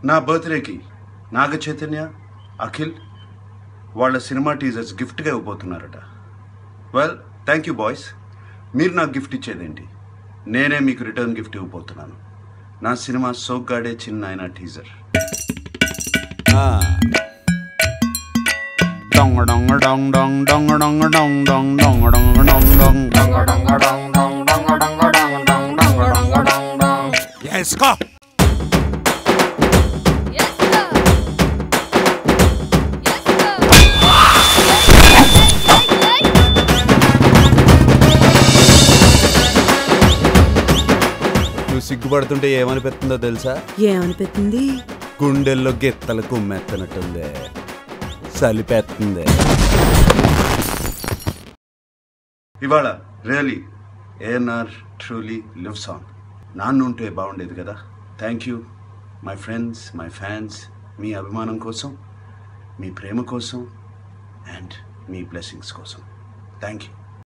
నా బర్త్డేకి నాగ చైతన్య, అఖిల్ వాళ్ళ సినిమా టీజర్స్ గిఫ్ట్గా ఇవ్వబోతున్నారట. Well, thank you boys. మీరు నాకు గిఫ్ట్ ఇచ్చేదేంటి? నేనే మీకు రిటర్న్ గిఫ్ట్ ఇవ్వబోతున్నాను. నా సినిమా సోగ్గాడే చిన్నాయన టీజర్. Yes, go. నువ్వు సిగ్గుపడుతుంటే ఏమనిపిస్తుందో తెలుసా? ఏమనిపిస్తుంది? గుండెల్లో గెత్తలు కుమ్మెత్తనట్టుంది, సలిపెత్తుంది. ఇవాళ really ANR truly live song నాన్నుంటే బాగుండేది కదా. Thank you my friends, my fans. మీ అభిమానం కోసం, మీ ప్రేమ కోసం అండ్ మీ బ్లెస్సింగ్స్ కోసం థ్యాంక్ యూ.